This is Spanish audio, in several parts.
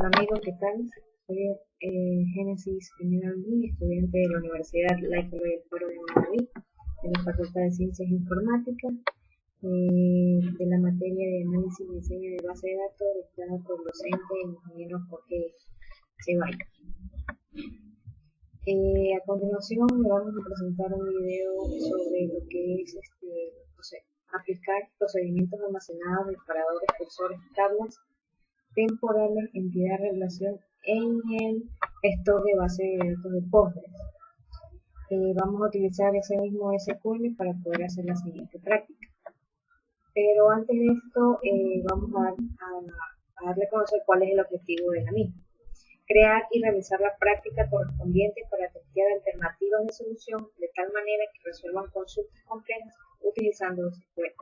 Hola amigos, ¿qué tal? Soy Génesis General Lee, estudiante de la Universidad Laica del Faro de Madrid, de la Facultad de Ciencias Informáticas, de la materia de análisis y diseño de base de datos, dictada por el docente ingeniero Jorge Ceballos. A continuación le vamos a presentar un video sobre lo que es aplicar procedimientos almacenados, disparadores, cursores, tablas temporales, entidad de relación en el gestor de base de datos de Postgres. Vamos a utilizar ese mismo SQL para poder hacer la siguiente práctica. Pero antes de esto, vamos a darle a conocer cuál es el objetivo de la misma. Crear y realizar la práctica correspondiente para testear alternativas de solución de tal manera que resuelvan consultas complejas utilizando SQL.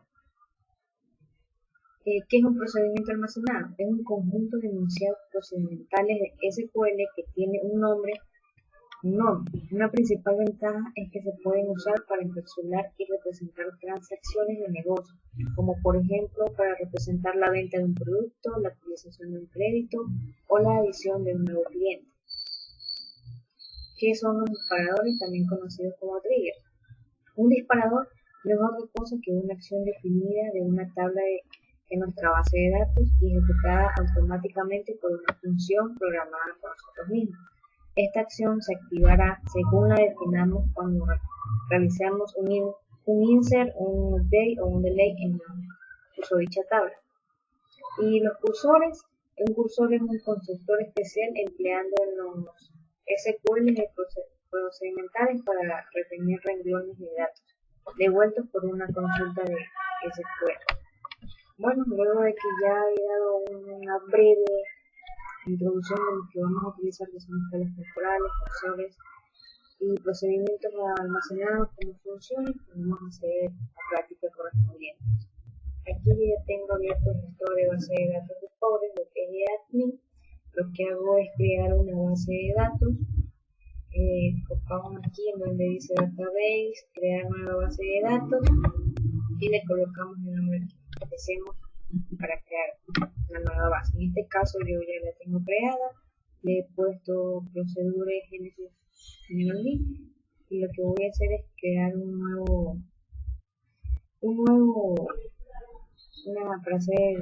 ¿Qué es un procedimiento almacenado? Es un conjunto de enunciados procedimentales de SQL que tiene un nombre. Una principal ventaja es que se pueden usar para encapsular y representar transacciones de negocio, como por ejemplo para representar la venta de un producto, la utilización de un crédito o la adición de un nuevo cliente. ¿Qué son los disparadores, también conocidos como triggers? Un disparador no es otra cosa que una acción definida de una tabla en nuestra base de datos y ejecutada automáticamente por una función programada por nosotros mismos. Esta acción se activará según la definamos cuando realizamos un insert, un update o un delete en dicha tabla. Y los cursores, un cursor es un constructor especial empleando en los SQL procedimentales para retener renglones de datos devueltos por una consulta de SQL. Bueno, luego de que ya he dado una breve introducción de lo que vamos a utilizar, que son escalas temporales, cursores y procedimientos almacenados como funciones, vamos a hacer la práctica correspondiente. Aquí ya tengo abierto el gestor de base de datos de Postgres, lo que es admin. Lo que hago es crear una base de datos. Colocamos aquí en donde dice database, crear nueva base de datos y le colocamos el nombre que deseemos para crear la nueva base. En este caso yo ya la tengo creada, le he puesto procedura Genesis General Lee y lo que voy a hacer es crear para hacer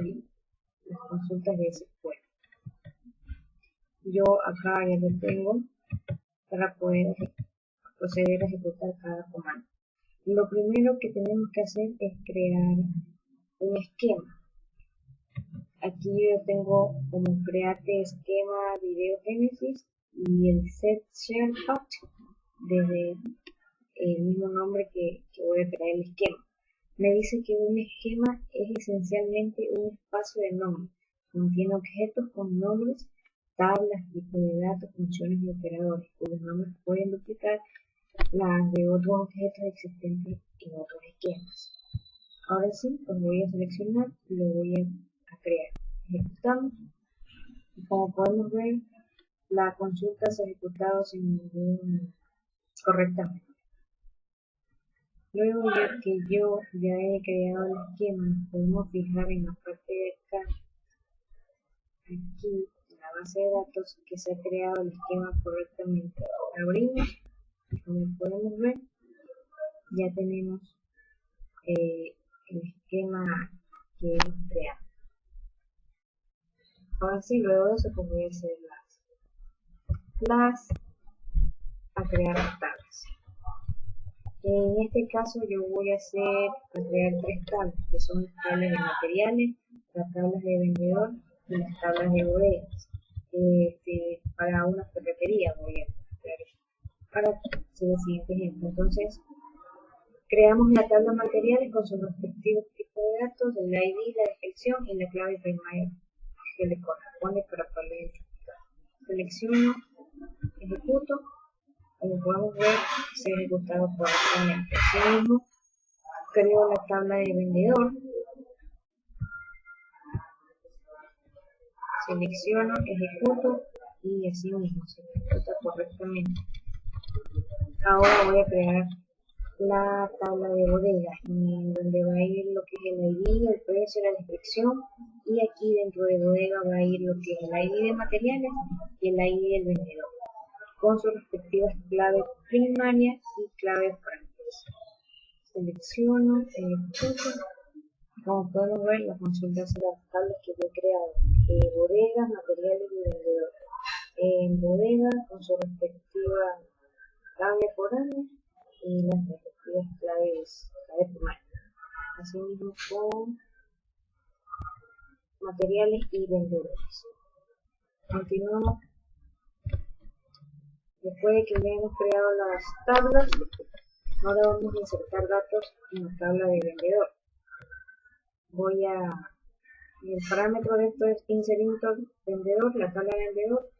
las consultas de SQL. Yo acá ya lo tengo para poder proceder a ejecutar cada comando. Lo primero que tenemos que hacer es crear un esquema. Aquí yo tengo como create esquema video Genesis y el set share path desde el mismo nombre que voy a crear el esquema. Me dice que un esquema es esencialmente un espacio de nombres. Contiene objetos con nombres, tablas, tipos de datos, funciones y operadores, cuyos nombres pueden duplicar las de otros objetos existentes en otros esquemas. Ahora sí, pues voy a seleccionar y lo voy a crear. Ejecutamos y como podemos ver, la consulta se ha ejecutado correctamente. Luego de que yo ya he creado el esquema, podemos fijar en la parte de acá, aquí en la base de datos, que se ha creado el esquema correctamente. Abrimos y como podemos ver, ya tenemos el esquema que hemos creado. Ahora sí, luego de eso pues voy a hacer a crear las tablas. En este caso yo voy a crear tres tablas, que son las tablas de materiales, las tablas de vendedor y las tablas de bodegas. Para una ferretería voy a crear para hacer el siguiente ejemplo. Entonces, creamos la tabla materiales con sus respectivos tipos de datos, el ID, la descripción y la clave primaria que le corresponde para poder identificar. Selecciono, ejecuto. Como podemos ver, se ha ejecutado correctamente. Asimismo, creo la tabla de vendedor, selecciono, ejecuto y así mismo se ejecuta correctamente. Ahora voy a crear la tabla de bodega, en donde va a ir lo que es el ID, el precio, la descripción, y aquí dentro de bodega va a ir lo que es el ID de materiales y el ID del vendedor, con sus respectivas claves primarias y claves prácticas. Selecciono el punto. Como podemos ver, la función de hacer las tablas que yo he creado, bodegas, materiales y vendedor. En bodega, con su respectiva clave por año y las respectivas claves primarias. Asimismo con materiales y vendedores. Continuamos. Después de que ya hemos creado las tablas, ahora vamos a insertar datos en la tabla de vendedor. El parámetro de esto es inserir vendedor, la tabla de vendedor.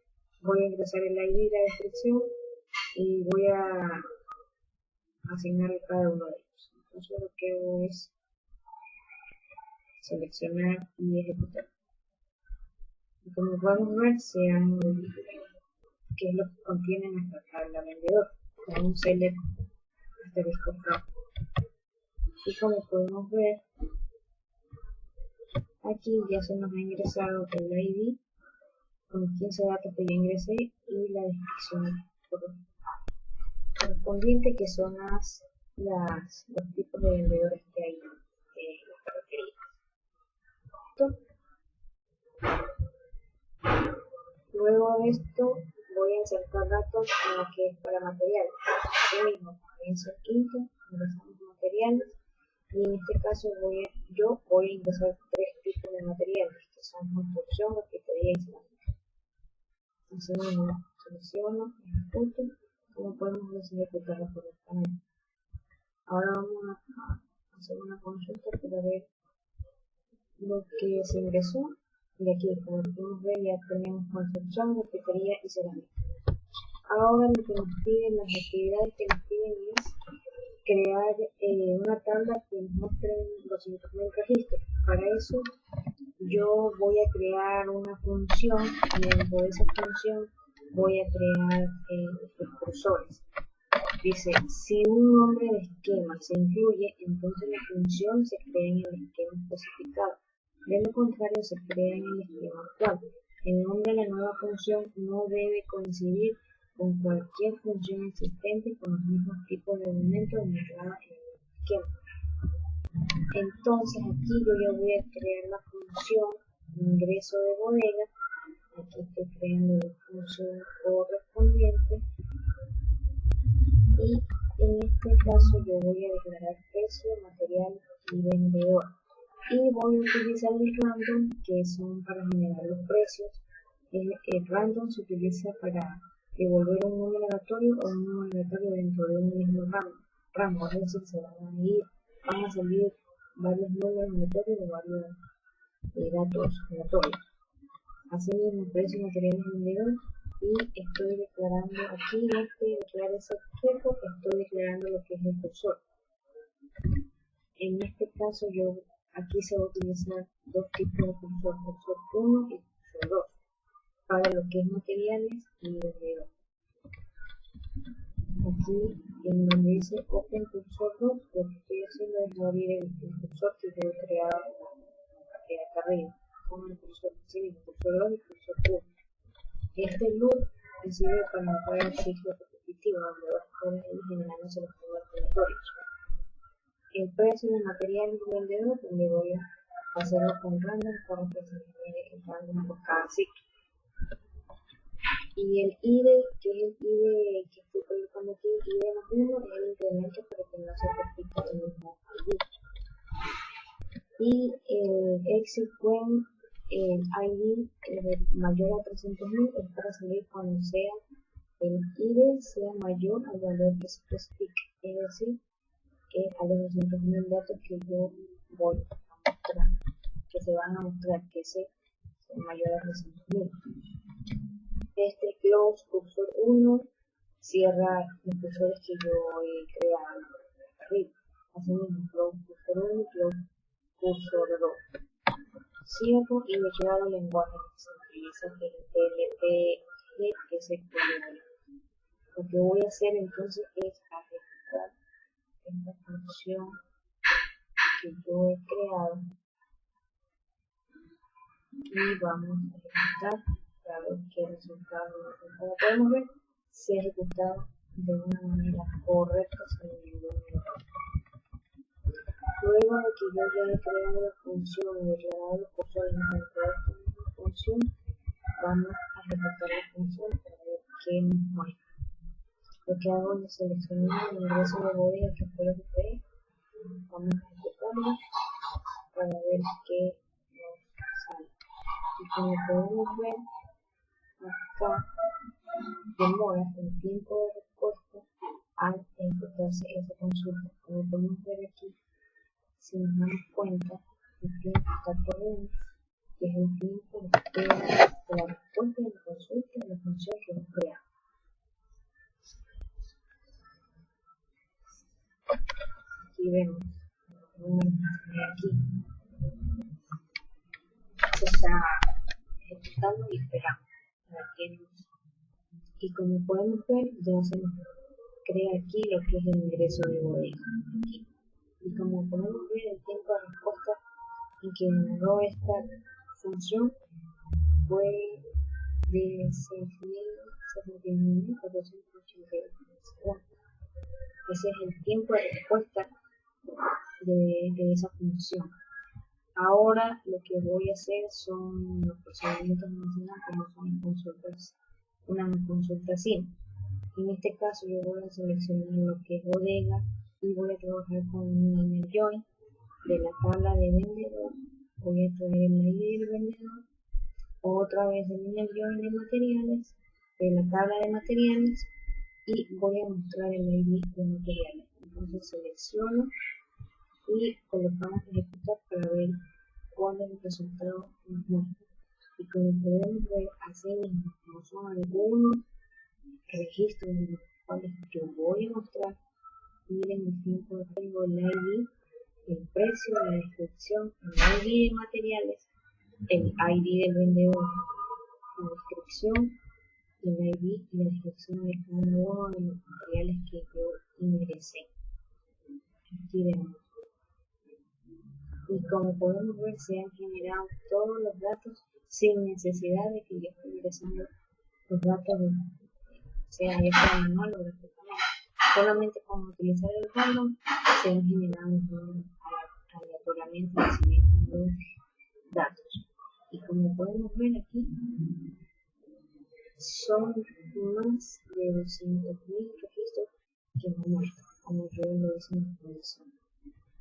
Voy a ingresar el ID y la descripción y voy a asignar cada uno de ellos. Entonces lo que hago es seleccionar y ejecutar. Y como podemos ver, qué es lo que contiene nuestra tabla vendedor, con un select asterisco from. Y como podemos ver, aquí ya se nos ha ingresado el ID con 15 datos que yo ingresé y la descripción correspondiente, que son los tipos de vendedores que hay, las características. Luego de esto voy a insertar datos en lo que es para materiales. Lo mismo, comienzo el quinto, ingresamos materiales, y en este caso yo voy a ingresar 3 tipos de materiales, que son construcción, arquitectura y cerámica. Asimismo, selecciono, ejecuto, como podemos ejecutarlo correctamente. Ahora vamos a hacer una consulta para ver lo que se ingresó. Y aquí, como podemos ver, ya tenemos construcción, arquitectura y cerámica. Ahora lo que nos piden, las actividades que nos piden es crear una tabla que nos muestre 200.000 registros. Para eso yo voy a crear una función y dentro de esa función voy a crear los cursores. Dice, si un nombre de esquema se incluye, entonces la función se crea en el esquema especificado. De lo contrario, se crea en el esquema actual. El nombre de la nueva función no debe coincidir con cualquier función existente con los mismos tipos de elementos encerrados en el esquema. Entonces aquí yo ya voy a crear la función ingreso de bodega. Aquí estoy creando la función correspondiente y en este caso yo voy a declarar precio, material y vendedor. Y voy a utilizar el random, que son para generar los precios. El random se utiliza para devolver un número aleatorio o un número aleatorio dentro de un mismo rango, es decir, van a salir varios números aleatorios de varios datos aleatorios. Asimismo, precio, material y vendedor, y estoy declarando aquí, declarar ese objeto, estoy declarando lo que es el cursor. En este caso aquí se va a utilizar dos tipos de cursor 1 y cursor 2, para lo que es materiales y vendedor. Aquí en donde dice Open Cursor 2, lo que estoy haciendo es abrir el cursor que yo he creado acá arriba, con el cursor 2 y el cursor 1. Este loop sirve para entrar al ciclo repetitivo, donde va a estar generándose los números aleatorios. El precio del material y vendedor, donde voy a hacerlo con random para que se genere el random por cada ciclo. Y el ID, que es el ID que estoy colocando aquí, ID más 1, es el incremento para que no se repita el mismo ID. Y el exit when el ID mayor a 300.000 es para salir cuando el ID sea mayor al valor que se especifica, es decir, que a los 200.000 datos que yo voy a mostrar, que se van a mostrar, que sea mayor a 300.000. Este close cursor 1 cierra los cursores que yo he creado arriba. Asimismo, close cursor 1 y close cursor 2. Cierro y me queda el lenguaje que se utiliza, que es LPG, que es el polígono. Lo que voy a hacer entonces es ejecutar función que yo he creado y vamos a ejecutar para ver qué resultado. Como podemos ver, se ha ejecutado de una manera correcta sin ningún error. Luego de que yo ya he creado la función y declarado los cursores dentro de esta misma función, vamos a ejecutar la función para ver qué nos muestra. Lo que hago es seleccionar el ingreso de bodega que fue lo que creé. Vamos a ejecutarlo para ver qué nos sale. Y como podemos ver, acá demora el tiempo de respuesta al ejecutarse esa consulta. Como podemos ver aquí, si nos damos cuenta, el tiempo está corriendo, que es el tiempo de espera de la respuesta de la consulta de la función que hemos creado. Aquí vemos, aquí se está ejecutando y esperando para que nos... Y como podemos ver, ya se nos crea aquí lo que es el ingreso de bodega. Aquí. Y como podemos ver, el tiempo de respuesta en que demoró esta función fue de 6.071.482 segundos. Ese es el tiempo de respuesta de esa función. Ahora lo que voy a hacer son los procedimientos mencionados como son consultas, una consulta simple. En este caso yo voy a seleccionar lo que es bodega y voy a trabajar con un inner join de la tabla de vendedor. Voy a traer el ID del vendedor, otra vez el inner join de materiales, de la tabla de materiales, y voy a mostrar el ID de materiales. Entonces selecciono y colocamos ejecutar para ver cuál es el resultado que nos muestra. Y como podemos ver, así mismo, como son algunos registros en los cuales yo voy a mostrar, miren el tiempo que tengo, el ID, el precio, la descripción, el ID de materiales, el ID del vendedor, la descripción, el ID y la descripción de cada uno de los materiales que yo ingresé. Aquí vemos. Y como podemos ver, se han generado todos los datos sin necesidad de que yo esté ingresando los datos, sea ya sea manual o directamente. Solamente con utilizar el random se han generado aleatoriamente los datos. Y como podemos ver aquí, son más de 200.000 registros que me muestran, como yo lo hice en la condición.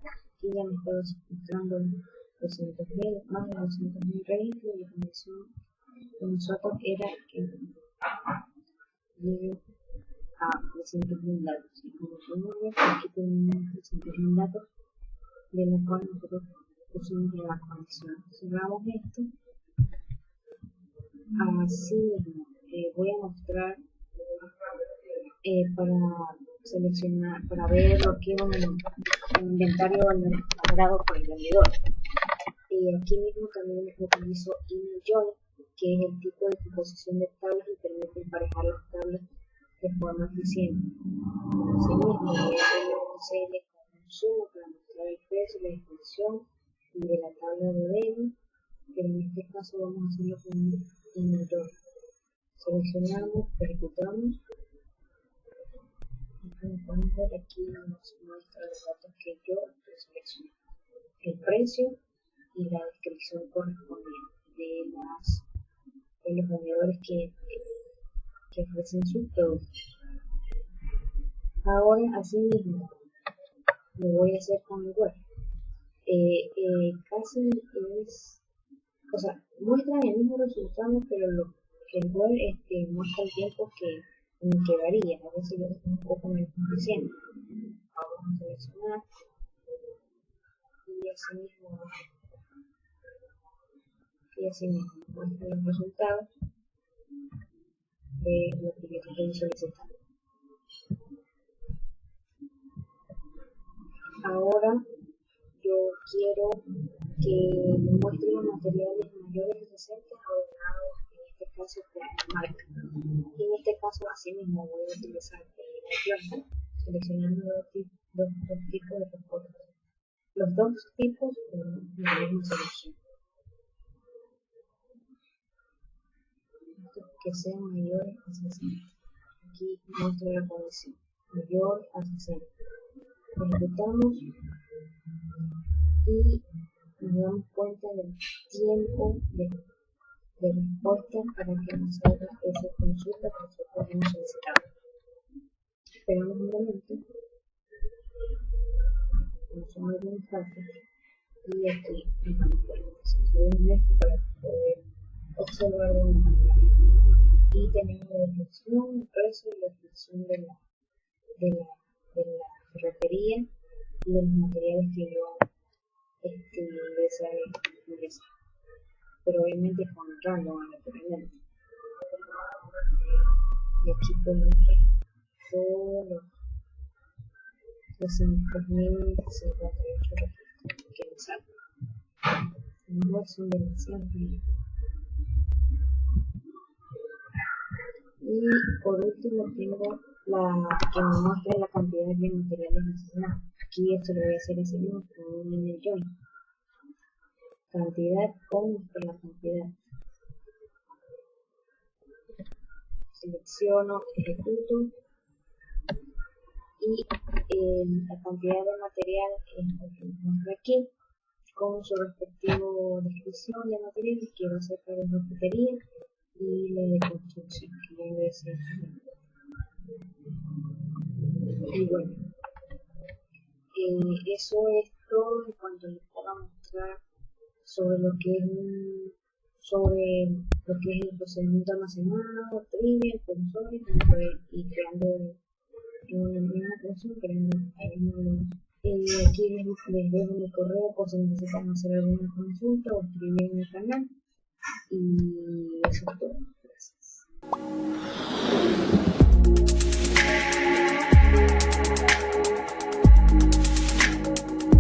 Aquí ya me está mostrando 200.000, más de 200.000 registros, y la condición de nosotros era que llegue a 300.000 datos. Y como podemos ver, aquí tenemos 300.000 datos de los cuales nosotros pusimos en la conexión. Cerramos esto. Así mismo, voy a mostrar para seleccionar, para ver lo que es un inventario elaborado por el vendedor. Aquí mismo también utilizo inner join, que es el tipo de composición de tablas y permite emparejar las tablas de forma eficiente. Asimismo, voy a hacer un CL con consumo para mostrar el precio, la descripción y de la tabla de bodega, pero en este caso vamos a hacerlo con inner join. Seleccionamos, ejecutamos. Y como podemos ver, aquí nos muestra los datos que yo seleccioné, el precio y la descripción correspondiente de los vendedores que ofrecen sus productos. Ahora, así mismo, lo voy a hacer con el web. Casi es, o sea, muestran el mismo resultado, pero lo que el web muestra el tiempo en el que varía, a veces es un poco menos eficiente. Vamos a seleccionar y así mismo muestra los resultados de lo que yo estoy solicitando. Ahora yo quiero que me muestre los materiales mayores de 60 ordenados, en este caso por marca. Y en este caso así mismo voy a utilizar el join seleccionando dos tipos de respuestas. Los dos tipos con la misma solución. Que sean mayores a 60. Aquí muestra la condición. Mayor a 60. Ejecutamos y nos damos cuenta del tiempo de respuesta para que nos salga esa consulta que nosotros hemos solicitado. Esperamos un momento, funciona bien fácil, y aquí nos damos cuenta. Subimos esto para poder observar de una manera. Y tenemos la descripción, el precio y la descripción de la ferretería y de los materiales que yo deseo ingresar. Pero obviamente con random, naturalmente. Y aquí podemos ver todos los 5.058 registros que me salen. No son demasiados. Y por último tengo la que me muestra la cantidad de materiales asignados. Aquí esto lo voy a hacer así mismo con un lineal join. Cantidad con la cantidad. Selecciono, ejecuto y la cantidad de material que muestra aquí con su respectivo descripción de materiales que va a ser para la ferretería y la de construcción que ya voy a hacer. Y bueno, eso es todo en cuanto les puedo mostrar sobre lo que es el procedimiento almacenado, trigger, console y creando en una misma función, creando aquí les dejo mi correo por si necesitan hacer alguna consulta o escribir en el canal. Y